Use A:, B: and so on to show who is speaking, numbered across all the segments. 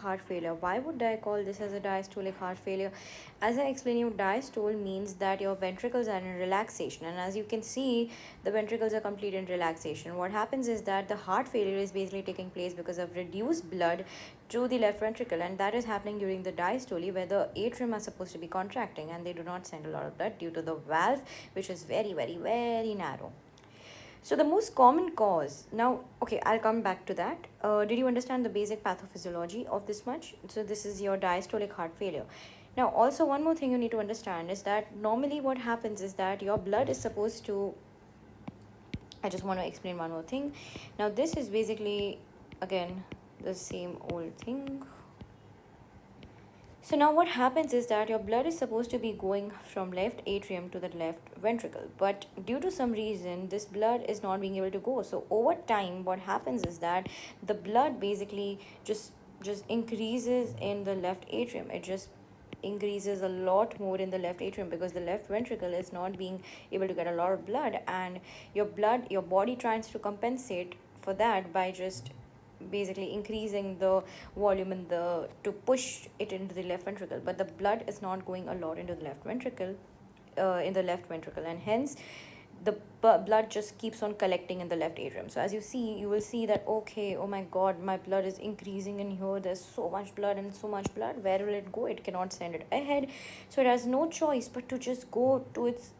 A: heart failure. Why would I call this as a diastolic heart failure? As I explained you, diastole means that your ventricles are in relaxation, and as you can see, the ventricles are complete in relaxation. What happens is that the heart failure is basically taking place because of reduced blood to the left ventricle, and that is happening during the diastole, where the atrium are supposed to be contracting and they do not send a lot of blood due to the valve, which is very, very, very narrow. So the most common cause, now, okay, I'll come back to that. Did you understand the basic pathophysiology of this much? So this is your diastolic heart failure. Now, also one more thing you need to understand is that normally what happens is that your blood is supposed to, I just want to explain one more thing. Now, this is basically, again, the same old thing. So now what happens is that your blood is supposed to be going from left atrium to the left ventricle, but due to some reason this blood is not being able to go. So over time what happens is that the blood basically just increases in the left atrium. It just increases a lot more in the left atrium because the left ventricle is not being able to get a lot of blood, and your body tries to compensate for that by just basically increasing the volume in the to push it into the left ventricle, but the blood is not going a lot into the left ventricle, and hence the blood just keeps on collecting in the left atrium. So as you see, you will see that, okay, oh my god, my blood is increasing in here, there's so much blood and so much blood, where will it go? It cannot send it ahead, so it has no choice but to just go to its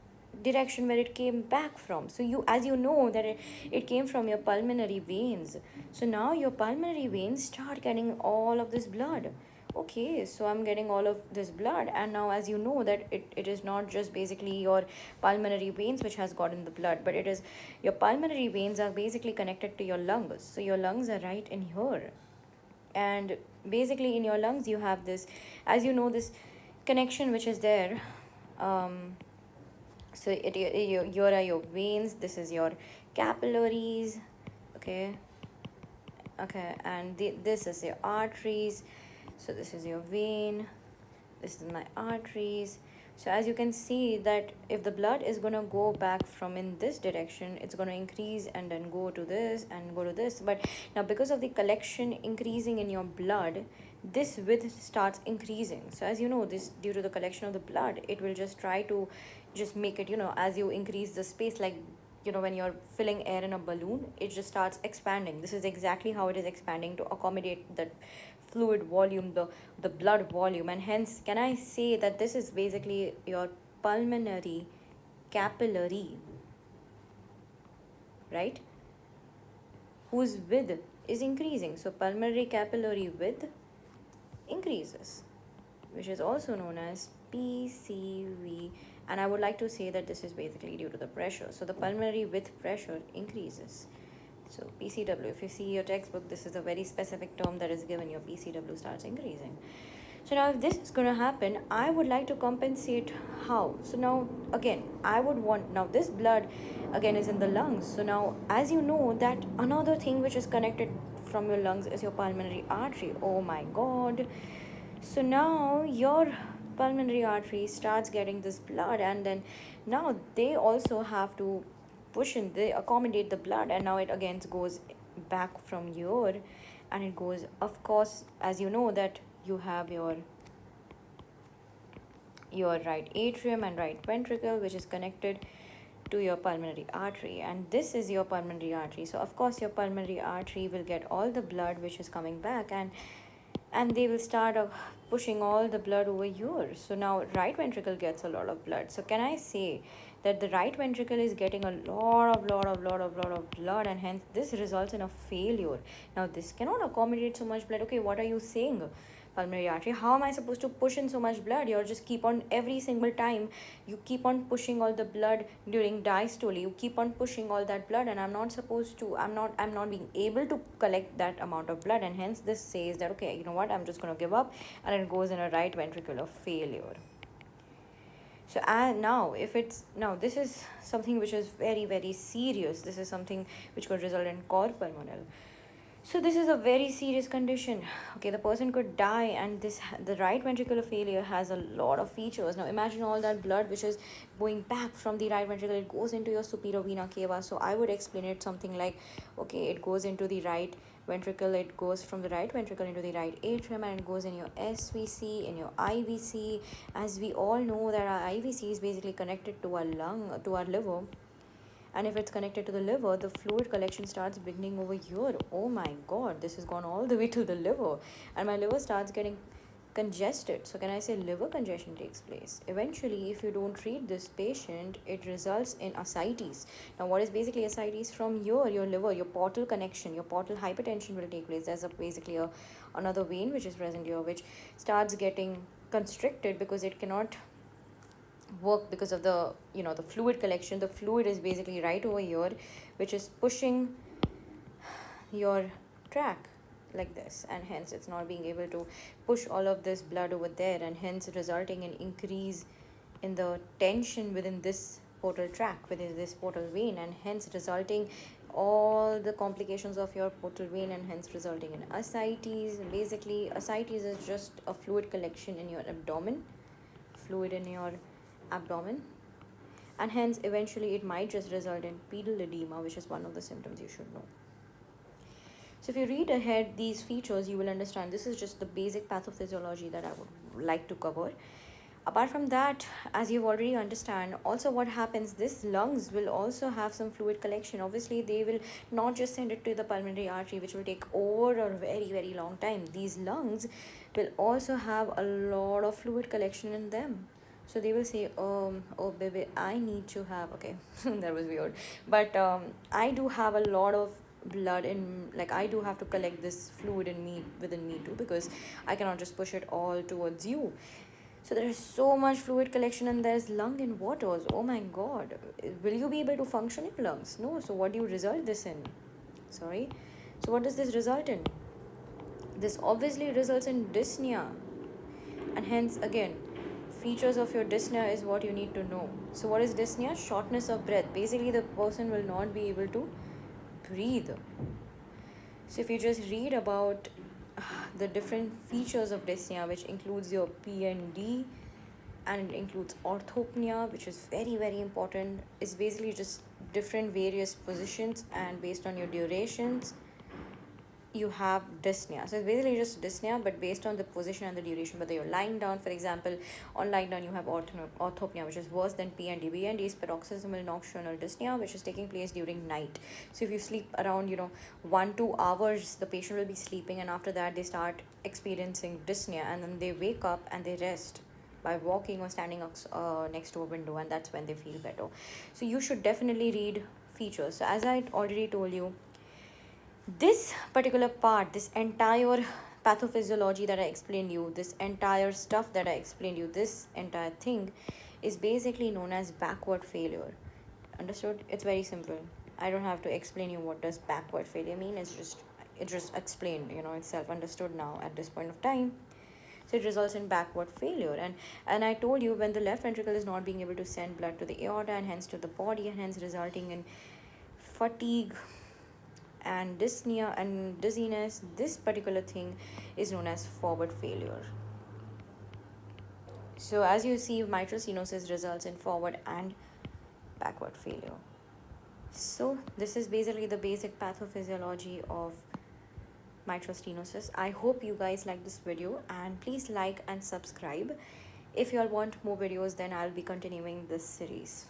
A: direction where it came back from. So you, as you know, that it came from your pulmonary veins. So now your pulmonary veins start getting all of this blood. Okay, so I'm getting all of this blood, and now as you know that it is not just basically your pulmonary veins which has gotten the blood, but it is your pulmonary veins are basically connected to your lungs. So your lungs are right in here, and basically in your lungs you have this, as you know, this connection which is there. So here are your veins, this is your capillaries, okay, and this is your arteries. So this is your vein, this is my arteries. So as you can see that if the blood is going to go back from in this direction, it's going to increase and then go to this and go to this. But now because of the collection increasing in your blood, this width starts increasing. So as you know, this due to the collection of the blood, it will just try to just make it, as you increase the space, like when you're filling air in a balloon, it just starts expanding. This is exactly how it is expanding to accommodate that fluid volume, the blood volume, and hence can I say that this is basically your pulmonary capillary, right, whose width is increasing. So pulmonary capillary width increases, which is also known as PCV, and I would like to say that this is basically due to the pressure. So the pulmonary width pressure increases. So PCW, if you see your textbook, this is a very specific term that is given. Your PCW starts increasing. So now if this is going to happen, I would like to compensate how. So now again, I would want, now this blood again is in the lungs. So now as you know that another thing which is connected from your lungs is your pulmonary artery. Oh my god. So now your pulmonary artery starts getting this blood, and then now they also have to push in, they accommodate the blood, and now it again goes back from here, and it goes, of course, as you know that you have your right atrium and right ventricle, which is connected to your pulmonary artery, and this is your pulmonary artery. So of course your pulmonary artery will get all the blood which is coming back, and they will start pushing all the blood over here. So now right ventricle gets a lot of blood. So can I say that the right ventricle is getting a lot of blood, and hence this results in a failure. Now this cannot accommodate so much blood. Okay, what are you saying, pulmonary artery? How am I supposed to push in so much blood? You're just keep on, every single time you keep on pushing all the blood during diastole, you keep on pushing all that blood, and I'm not being able to collect that amount of blood, and hence this says that, okay, you know what, I'm just going to give up, and it goes in a right ventricular failure. So now this is something which is very, very serious. This is something which could result in cor pulmonale. So this is a very serious condition. Okay, the person could die, and the right ventricular failure has a lot of features. Now imagine all that blood which is going back from the right ventricle, it goes into your superior vena cava. So I would explain it something like, okay, it goes into the right ventricle, it goes from the right ventricle into the right atrium, and it goes in your SVC, in your IVC. As we all know that our IVC is basically connected to our lung, to our liver, and if it's connected to the liver, the fluid collection starts beginning over here. Oh my god, this has gone all the way to the liver, and my liver starts getting congested. So can I say liver congestion takes place? Eventually, if you don't treat this patient, it results in ascites. Now what is basically ascites? From here, your liver, your portal connection, your portal hypertension will take place. There's basically another vein which is present here, which starts getting constricted because it cannot work because of the the fluid collection. The fluid is basically right over here, which is pushing your track like this, and hence it's not being able to push all of this blood over there, and hence resulting in increase in the tension within this portal tract, within this portal vein, and hence resulting all the complications of your portal vein, and hence resulting in ascites. And basically ascites is just a fluid collection in your abdomen, fluid in your abdomen, and hence eventually it might just result in pedal edema, which is one of the symptoms you should know. So if you read ahead these features, you will understand this is just the basic pathophysiology that I would like to cover. Apart from that, as you've already understand, also what happens, this lungs will also have some fluid collection. Obviously they will not just send it to the pulmonary artery, which will take over a very very long time. These lungs will also have a lot of fluid collection in them. So they will say, oh baby, I need to have, okay, that was weird, but I do have a lot of blood in, like I do have to collect this fluid in me, within me too, because I cannot just push it all towards you. So there is so much fluid collection, and there's lung in waters. Oh my god, will you be able to function in lungs? No. So what do you result this in? Sorry. So what does this result in? This obviously results in dyspnea, and hence again, features of your dyspnea is what you need to know. So what is dyspnea? Shortness of breath. Basically the person will not be able to breathe. So if you just read about the different features of dyspnea, which includes your PND, and it includes orthopnea, which is very very important. It's basically just different various positions, and based on your durations you have dyspnea. So it's basically just dyspnea, but based on the position and the duration, whether you're lying down, for example, on lying down you have orthopnea, which is worse than PND. PND is paroxysmal nocturnal dyspnea, which is taking place during night. So if you sleep around 1-2 hours, the patient will be sleeping, and after that they start experiencing dyspnea, and then they wake up and they rest by walking or standing next to a window, and that's when they feel better. So you should definitely read features. So as I already told you, this particular part, this entire pathophysiology that I explained you, this entire stuff that I explained you, this entire thing is basically known as backward failure. Understood? It's very simple. I don't have to explain you what does backward failure mean. It's just explained, it's self understood now at this point of time. So it results in backward failure, and I told you, when the left ventricle is not being able to send blood to the aorta and hence to the body, and hence resulting in fatigue and dyspnea and dizziness, this particular thing is known as forward failure. So as you see, mitral stenosis results in forward and backward failure. So this is basically the basic pathophysiology of mitral stenosis. I hope you guys like this video, and please like and subscribe. If you all want more videos, then I'll be continuing this series.